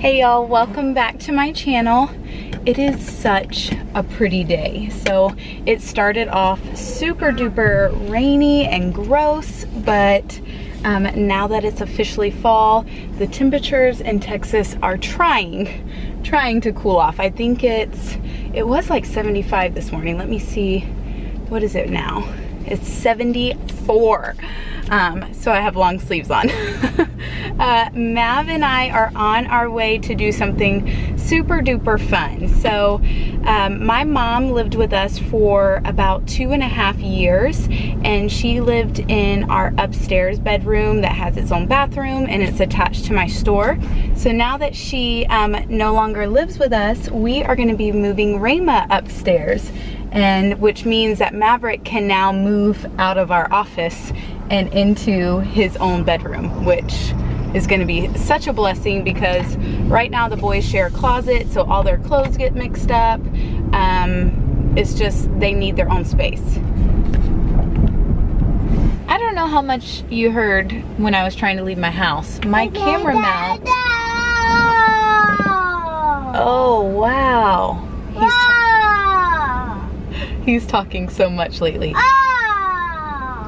Hey y'all, welcome back to my channel. It is such a pretty day. So it started off super duper rainy and gross, but now that it's officially fall, the temperatures in Texas are trying to cool off. I think it was like 75 this morning. Let me see, what is it now? It's 74. So I have long sleeves on. Mav and I are on our way to do something super duper fun. So my mom lived with us for about 2.5 years, and she lived in our upstairs bedroom that has its own bathroom and it's attached to my store. So now that she no longer lives with us, we are going to be moving Rayma upstairs, and which means that Maverick can now move out of our office and into his own bedroom, which is going to be such a blessing because right now the boys share a closet, so all their clothes get mixed up. It's just they need their own space. I don't know how much you heard when I was trying to leave my house. My camera mount. Oh wow. He's talking so much lately.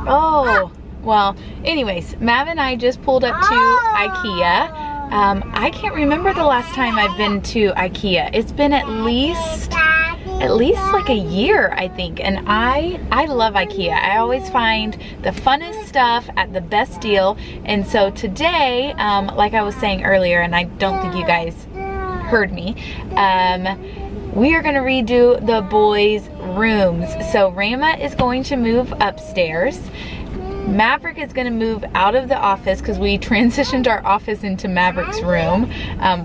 Oh, well, anyways, Mav and I just pulled up to IKEA. I can't remember the last time I've been to IKEA. It's been at least like a year, I think. And I love IKEA. I always find the funnest stuff at the best deal. And so today, like I was saying earlier, and I don't think you guys heard me, we are gonna redo the boys' rooms. So Rayma is going to move upstairs. Maverick is gonna move out of the office because we transitioned our office into Maverick's room,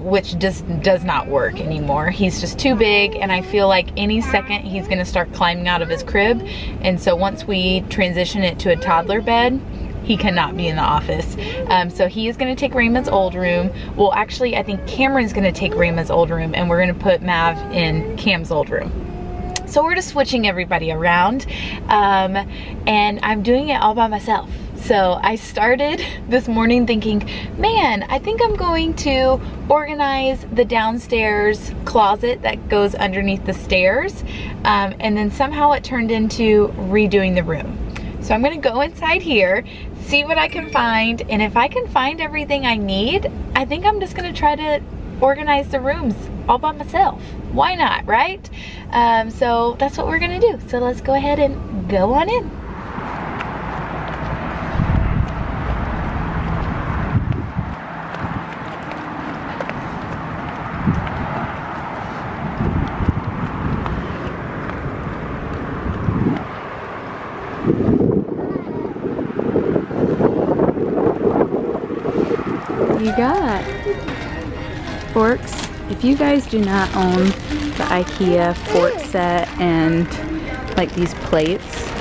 which just does not work anymore. He's just too big, and I feel like any second he's gonna start climbing out of his crib. And so once we transition it to a toddler bed, he cannot be in the office. So he is gonna take Rayma's old room. Well, actually, I think Cameron's gonna take Rayma's old room, and we're gonna put Mav in Cam's old room. So we're just switching everybody around, and I'm doing it all by myself. So I started this morning thinking, man, I think I'm going to organize the downstairs closet that goes underneath the stairs, and then somehow it turned into redoing the room. So I'm gonna go inside here, see what I can find, and if I can find everything I need, I think I'm just gonna try to organize the rooms all by myself. Why not, right? So that's what we're gonna do. So let's go ahead and go on in. You got forks. If you guys do not own the IKEA fork set and like these plates,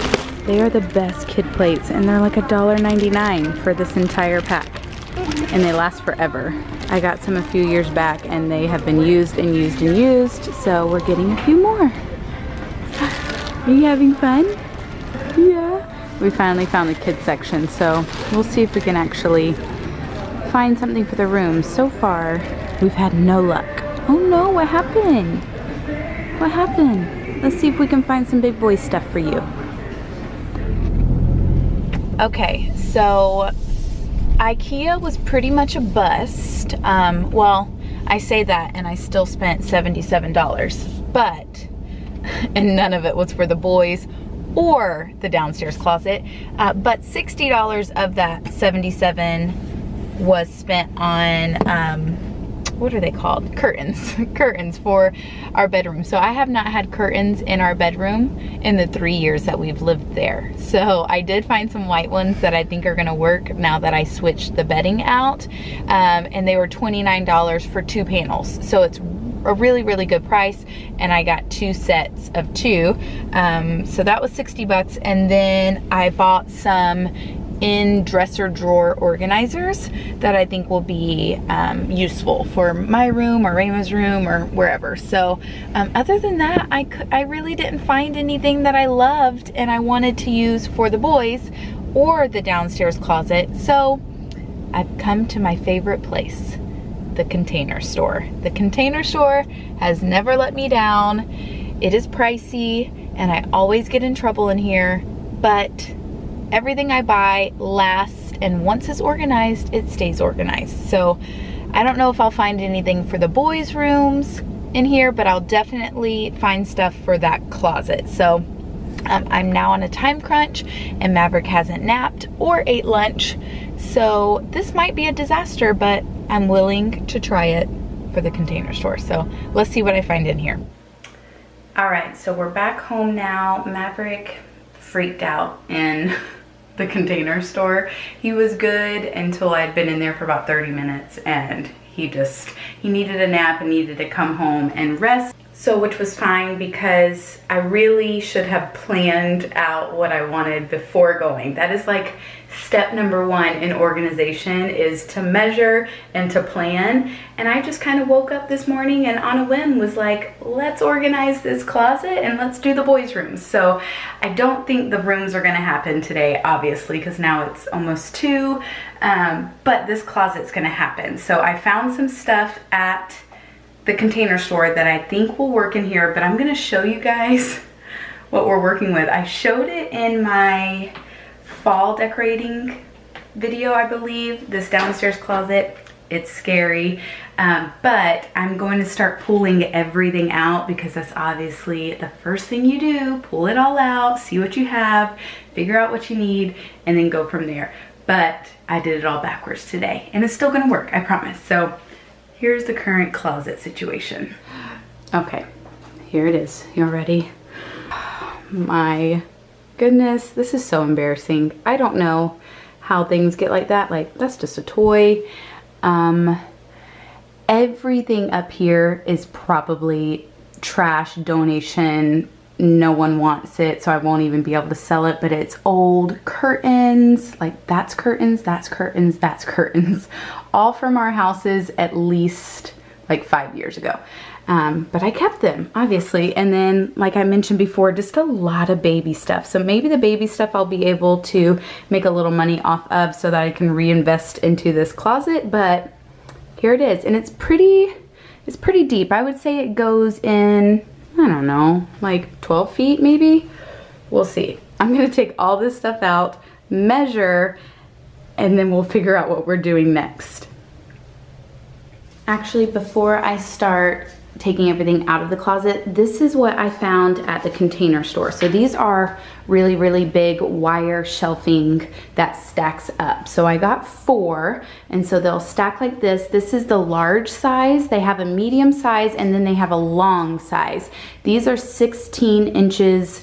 they are the best kid plates, and they're like $1.99 for this entire pack, and they last forever. I got some a few years back and they have been used and used and used, so we're getting a few more. Are you having fun? Yeah. We finally found the kids section, so we'll see if we can actually find something for the room. So far, we've had no luck. Oh no, what happened? What happened? Let's see if we can find some big boy stuff for you. Okay, so IKEA was pretty much a bust. Well, I say that and I still spent $77, but, and none of it was for the boys or the downstairs closet, but $60 of that $77 was spent on, what are they called? Curtains. Curtains for our bedroom. So I have not had curtains in our bedroom in the 3 years that we've lived there. So I did find some white ones that I think are gonna work now that I switched the bedding out. And they were $29 for 2 panels. So it's a really, really good price. And I got 2 sets of 2. So that was 60 bucks. And then I bought some in dresser drawer organizers that I think will be useful for my room or Rayma's room or wherever. So other than that, I really didn't find anything that I loved and I wanted to use for the boys or the downstairs closet. So I've come to my favorite place, the Container Store. The Container Store has never let me down. It is pricey and I always get in trouble in here, but everything I buy lasts, and once it's organized, it stays organized. So I don't know if I'll find anything for the boys' rooms in here, but I'll definitely find stuff for that closet. So I'm now on a time crunch and Maverick hasn't napped or ate lunch. So this might be a disaster, but I'm willing to try it for the Container Store. So let's see what I find in here. All right, so we're back home now. Maverick freaked out in the Container Store. He was good until I'd been in there for about 30 minutes and he needed a nap and needed to come home and rest. So, which was fine because I really should have planned out what I wanted before going. That is like step number one in organization, is to measure and to plan. And I just kind of woke up this morning and on a whim was like, let's organize this closet and let's do the boys' rooms. So I don't think the rooms are gonna happen today, obviously, because now it's almost 2, but this closet's gonna happen. So I found some stuff at the Container Store that I think will work in here, but I'm gonna show you guys what we're working with. I showed it in my fall decorating video, I believe, this downstairs closet. It's scary, but I'm going to start pulling everything out because that's obviously the first thing you do. Pull it all out, see what you have, figure out what you need, and then go from there. But I did it all backwards today, and it's still gonna work, I promise. So here's the current closet situation. Okay, here it is. You ready? My goodness, this is so embarrassing. I don't know how things get like that. Like, that's just a toy. Everything up here is probably trash, donation. No one wants it, so I won't even be able to sell it, but it's old curtains. Like, that's curtains, that's curtains, that's curtains. All from our houses at least like 5 years ago. But I kept them, obviously. And then, like I mentioned before, just a lot of baby stuff. So maybe the baby stuff I'll be able to make a little money off of so that I can reinvest into this closet. But here it is. And it's pretty deep. I would say it goes in, I don't know, like 12 feet maybe? We'll see. I'm gonna take all this stuff out, measure, and then we'll figure out what we're doing next. Actually, before I start taking everything out of the closet, this is what I found at the Container Store. So these are really, really big wire shelving that stacks up. So I got 4, and so they'll stack like this. This is the large size. They have a medium size, and then they have a long size. These are 16 inches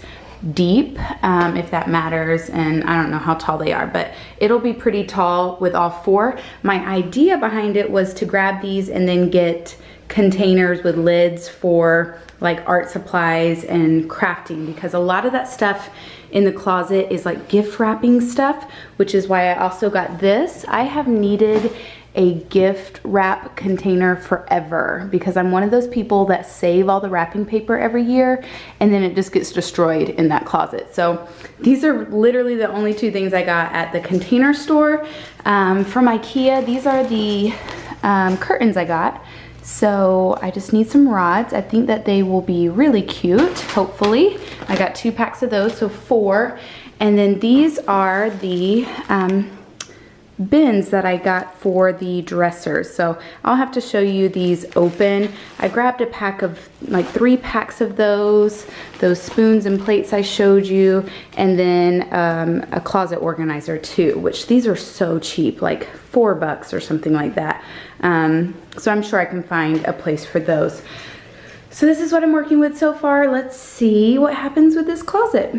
deep, if that matters, and I don't know how tall they are, but it'll be pretty tall with all 4. My idea behind it was to grab these and then get containers with lids for like art supplies and crafting, because a lot of that stuff in the closet is like gift wrapping stuff, which is why I also got this. I have needed a gift wrap container forever because I'm one of those people that save all the wrapping paper every year and then it just gets destroyed in that closet. So these are literally the only 2 things I got at the Container Store. From IKEA, these are the curtains I got. So I just need some rods. I think that they will be really cute, hopefully. I got 2 packs of those, so 4. And then these are the bins that I got for the dressers. So I'll have to show you these open. I grabbed a pack of, like 3 packs of those spoons and plates I showed you, and then a closet organizer too, which these are so cheap, like $4 or something like that. So I'm sure I can find a place for those. So this is what I'm working with so far. Let's see what happens with this closet.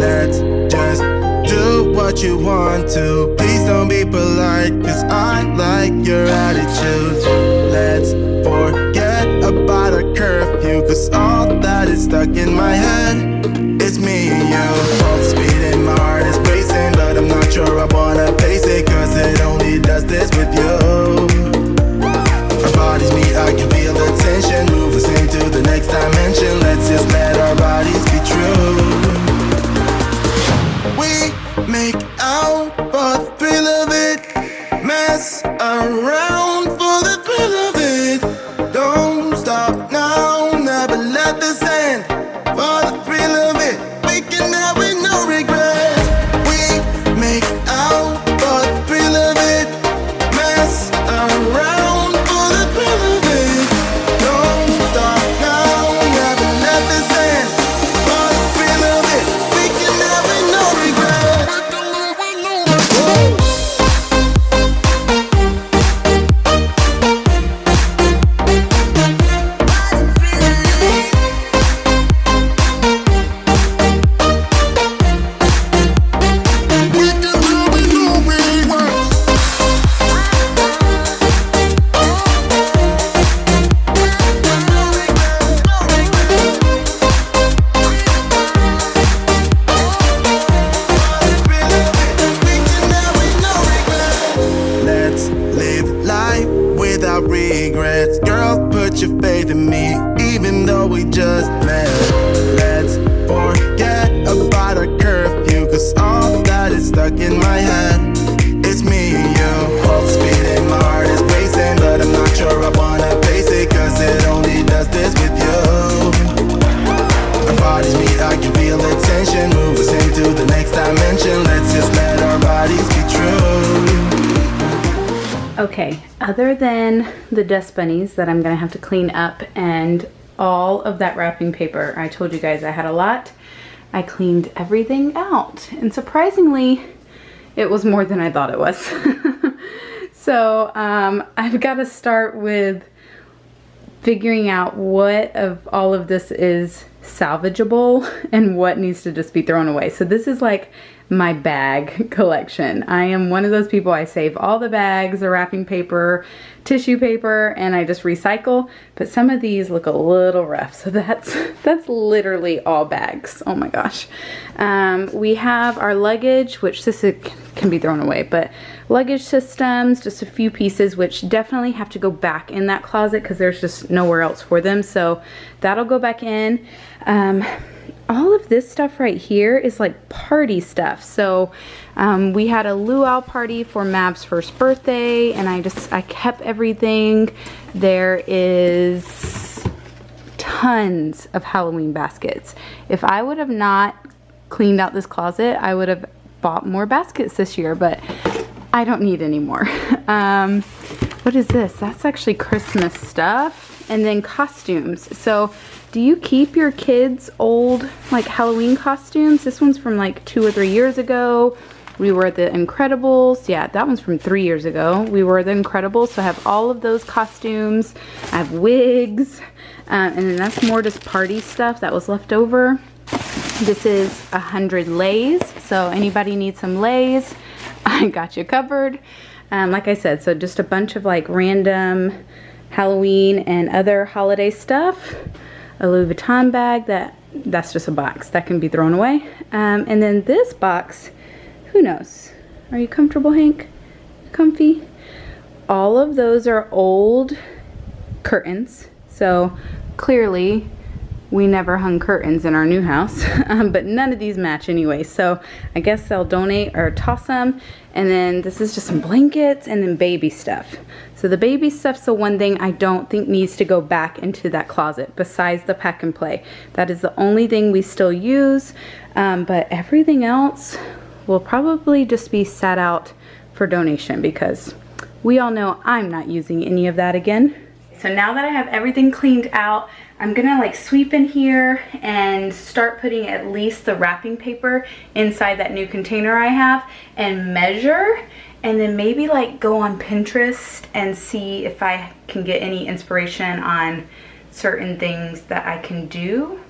Let's just do what you want to. Please don't be polite, cause I like your attitude. Let's forget about a curfew, cause all that is stuck in my head. It's me and you, both speeding, my heart is racing, but I'm not sure I wanna face it, cause it only does this with you. Our bodies meet, I can feel the tension, move us into the next dimension. Let's just let our bodies be true. Okay, other than the dust bunnies that I'm gonna have to clean up and all of that wrapping paper, I told you guys I had a lot, I cleaned everything out. And surprisingly, it was more than I thought it was. So I've got to start with figuring out what of all of this is salvageable and what needs to just be thrown away. So this is like my bag collection. I am one of those people, I save all the bags, the wrapping paper, tissue paper, and I just recycle. But some of these look a little rough. So that's literally all bags. Oh my gosh. We have our luggage, which can be thrown away, but luggage systems, just a few pieces, which definitely have to go back in that closet because there's just nowhere else for them. So that'll go back in. All of this stuff right here is like party stuff. So we had a luau party for Mav's first birthday, and I kept everything. There is tons of Halloween baskets. If I would have not cleaned out this closet, I would have bought more baskets this year, but I don't need any more. What is this? That's actually Christmas stuff. And then costumes. So do you keep your kids' old like Halloween costumes? This one's from like 2 or 3 years ago. We were the Incredibles. Yeah, that one's from 3 years ago. We were the Incredibles. So I have all of those costumes. I have wigs. And then that's more just party stuff that was left over. This is 100 lays. So anybody needs some lays, I got you covered. Like I said, so just a bunch of like random Halloween and other holiday stuff. A Louis Vuitton bag, that's just a box that can be thrown away. And then this box, who knows? Are you comfortable, Hank? Comfy? All of those are old curtains. So clearly we never hung curtains in our new house, but none of these match anyway. So I guess they'll donate or toss them. And then this is just some blankets and then baby stuff. So the baby stuff's the one thing I don't think needs to go back into that closet besides the pack and play. That is the only thing we still use, but everything else will probably just be sat out for donation because we all know I'm not using any of that again. So now that I have everything cleaned out, I'm gonna like sweep in here and start putting at least the wrapping paper inside that new container I have and measure, and then maybe like go on Pinterest and see if I can get any inspiration on certain things that I can do.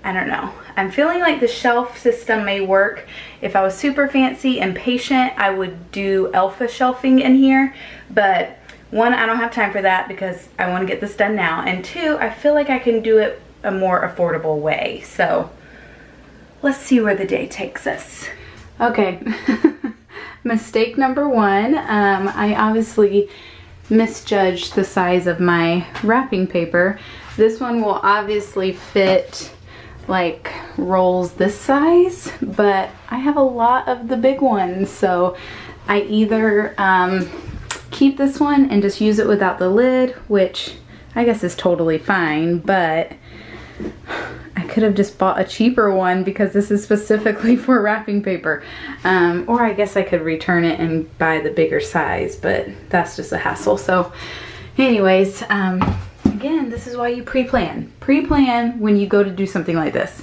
I don't know. I'm feeling like the shelf system may work. If I was super fancy and patient, I would do Elfa shelving in here, but one, I don't have time for that because I want to get this done now. And two, I feel like I can do it a more affordable way. So let's see where the day takes us. Okay, mistake number one. I obviously misjudged the size of my wrapping paper. This one will obviously fit like rolls this size, but I have a lot of the big ones. So I either keep this one and just use it without the lid, which I guess is totally fine, but I could have just bought a cheaper one because this is specifically for wrapping paper. Or I guess I could return it and buy the bigger size, but that's just a hassle. So anyways, again, this is why you pre-plan. Pre-plan when you go to do something like this.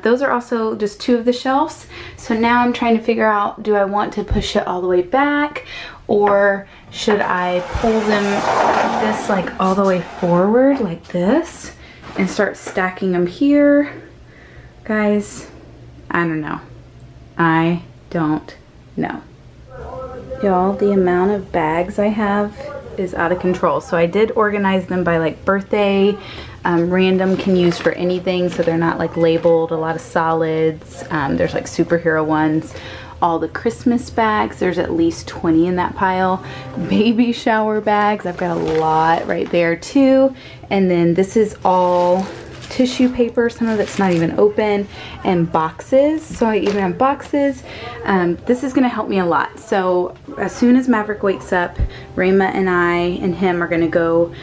Those are also just 2 of the shelves. So now I'm trying to figure out, do I want to push it all the way back, or should I pull this like all the way forward like this and start stacking them here? Guys, I don't know. I don't know. Y'all, the amount of bags I have is out of control. So I did organize them by like birthday, random, can use for anything, so they're not like labeled. A lot of solids, there's like superhero ones. All the Christmas bags, there's at least 20 in that pile. Baby shower bags, I've got a lot right there too. And then this is all tissue paper, some of it's not even open, and boxes. So I even have boxes. This is gonna help me a lot. So as soon as Maverick wakes up, Rayma and I and him are gonna go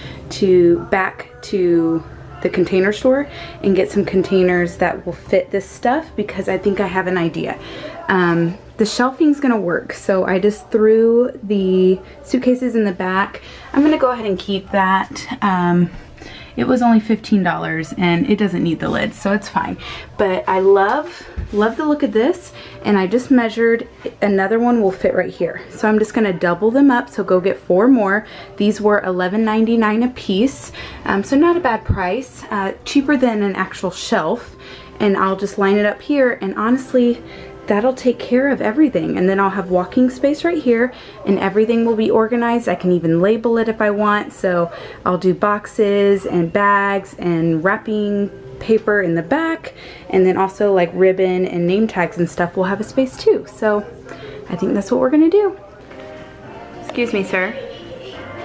back to the container store and get some containers that will fit this stuff, because I think I have an idea. The shelving's gonna work, so I just threw the suitcases in the back. I'm gonna go ahead and keep that. It was only $15 and it doesn't need the lid, so it's fine. But I love the look of this, and I just measured another one will fit right here. So I'm just gonna double them up, so go get 4 more. These were $11.99 a piece, so not a bad price, cheaper than an actual shelf. And I'll just line it up here, and honestly, that'll take care of everything. And then I'll have walking space right here, and everything will be organized. I can even label it if I want. So I'll do boxes and bags and wrapping paper in the back, and then also like ribbon and name tags and stuff will have a space too. So I think that's what we're gonna do. Excuse me, sir.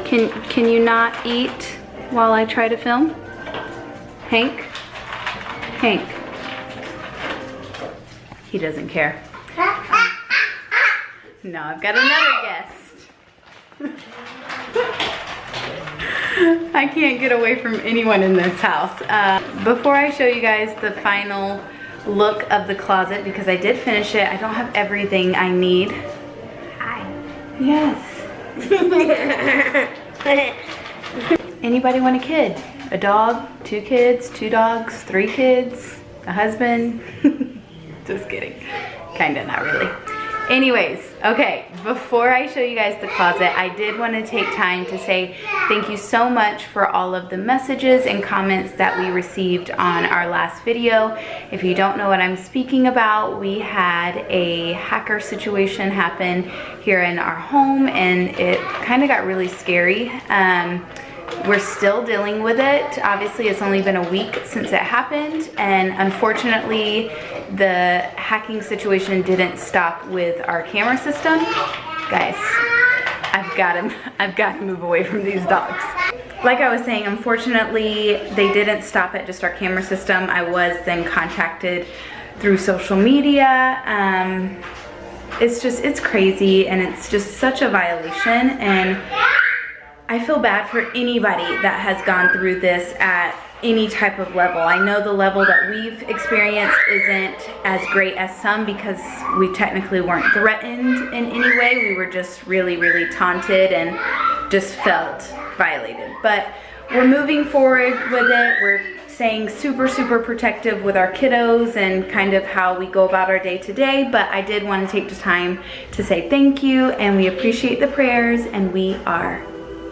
Can you not eat while I try to film? Hank? Hank. He doesn't care. No, I've got another guest. I can't get away from anyone in this house. Before I show you guys the final look of the closet, because I did finish it, I don't have everything I need. Hi. Yes. Anybody want a kid? A dog? 2 kids? 2 dogs? 3 kids? A husband? Just kidding. Kinda, not really. Anyways, okay, before I show you guys the closet, I did want to take time to say thank you so much for all of the messages and comments that we received on our last video. If you don't know what I'm speaking about, we had a hacker situation happen here in our home, and it kind of got really scary. We're still dealing with it. Obviously, it's only been a week since it happened, and unfortunately, the hacking situation didn't stop with our camera system. Guys, I've got to move away from these dogs. Like I was saying, unfortunately, they didn't stop at just our camera system. I was then contacted through social media. It's crazy, and it's just such a violation, and I feel bad for anybody that has gone through this at any type of level. I know the level that we've experienced isn't as great as some, because we technically weren't threatened in any way. We were just really, really taunted and just felt violated. But we're moving forward with it. We're staying super, super protective with our kiddos and kind of how we go about our day to day. But I did want to take the time to say thank you, and we appreciate the prayers, and we are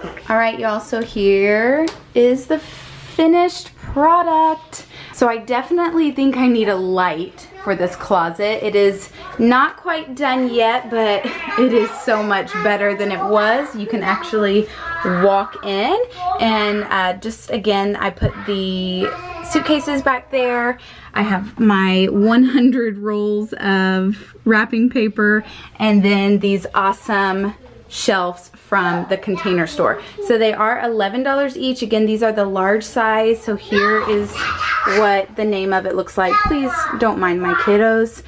okay. All right, y'all, so here is the finished product. So I definitely think I need a light for this closet. It is not quite done yet, but it is so much better than it was. You can actually walk in, and just again, I put the suitcases back there. I have my 100 rolls of wrapping paper, and then these awesome shelves from the Container Store. So they are $11 each. Again, these are the large size. So here is what the name of it looks like. Please don't mind my kiddos.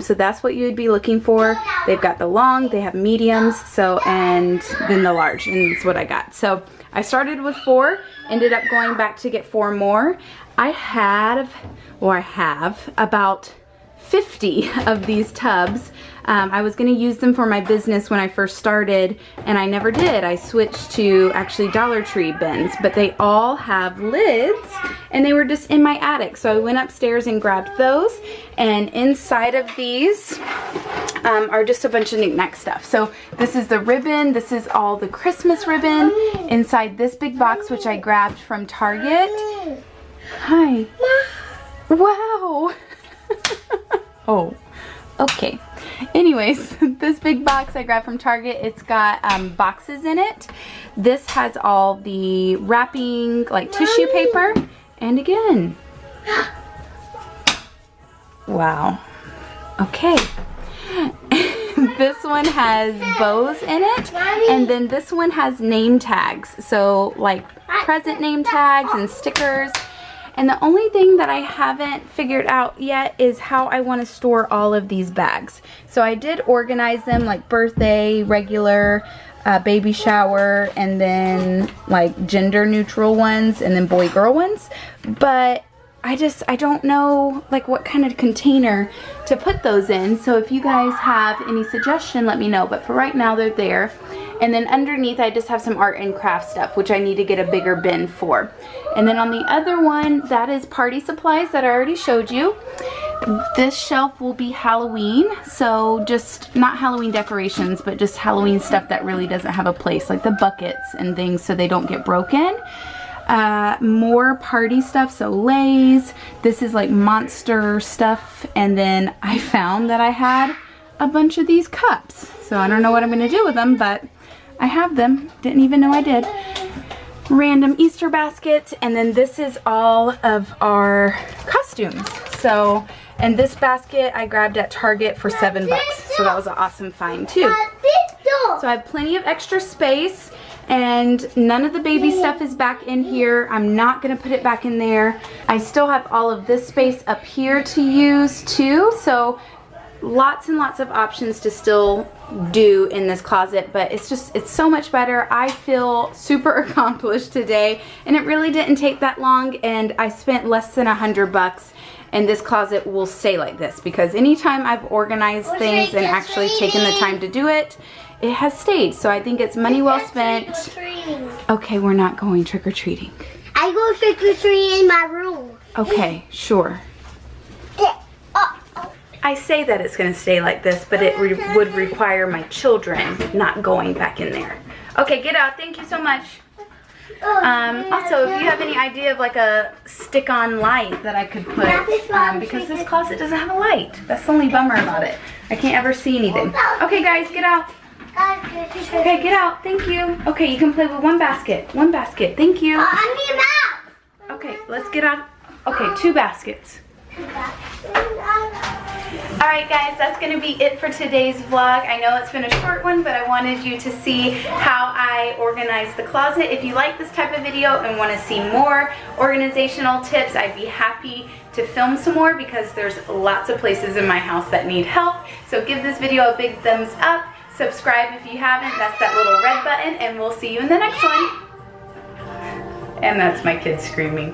So that's what you would be looking for. They've got the long, they have mediums, so, and then the large, and that's what I got. So I started with 4, ended up going back to get 4 more. I have about 50 of these tubs. I was going to use them for my business when I first started, and I never did. I switched to actually Dollar Tree bins, but they all have lids, and they were just in my attic. So I went upstairs and grabbed those, and inside of these are just a bunch of knick-knack stuff. So this is the ribbon. This is all the Christmas ribbon inside this big box, which I grabbed from Target. Hi. Wow. Oh, okay. Anyways, this big box I grabbed from Target, it's got boxes in it. This has all the wrapping, like tissue paper. And again, wow. Okay. This one has bows in it, and then this one has name tags. So like present name tags and stickers. And the only thing that I haven't figured out yet is how I want to store all of these bags. So I did organize them like birthday, regular, baby shower, and then like gender neutral ones, and then boy girl ones. But I don't know like what kind of container to put those in. So if you guys have any suggestion, let me know. But for right now, they're there. And then underneath, I just have some art and craft stuff, which I need to get a bigger bin for. And then on the other one, that is party supplies that I already showed you. This shelf will be Halloween. So just not Halloween decorations, but just Halloween stuff that really doesn't have a place, like the buckets and things, so they don't get broken. More party stuff, so Lay's. This is like monster stuff. And then I found that I had a bunch of these cups. So I don't know what I'm going to do with them, but I have them. Didn't even know I did. Random Easter baskets. And then this is all of our costumes. So, and this basket I grabbed at Target for $7. So that was an awesome find too. So I have plenty of extra space. And none of the baby stuff is back in here. I'm not gonna put it back in there. I still have all of this space up here to use too. So lots and lots of options to still do in this closet, but it's so much better. I feel super accomplished today, and it really didn't take that long, and I spent less than $100. And this closet will stay like this because anytime I've organized things and actually taken the time to do it, it has stayed. So I think it's money well spent. Okay, we're not going trick-or-treating. I go trick-or-treating in my room. Okay, sure. I say that it's going to stay like this, but it would require my children not going back in there. Okay, get out. Thank you so much. Also, if you have any idea of like a stick-on light that I could put, because this closet doesn't have a light. That's the only bummer about it. I can't ever see anything. Okay, guys, get out. Okay, get out. Thank you. Okay, you can play with one basket. One basket. Thank you. I need a map. Okay, let's get out. Okay, 2 baskets. Alright guys, that's going to be it for today's vlog. I know it's been a short one, but I wanted you to see how I organize the closet. If you like this type of video and want to see more organizational tips, I'd be happy to film some more because there's lots of places in my house that need help. So give this video a big thumbs up. Subscribe if you haven't. That's that little red button, and we'll see you in the next one. And that's my kids screaming.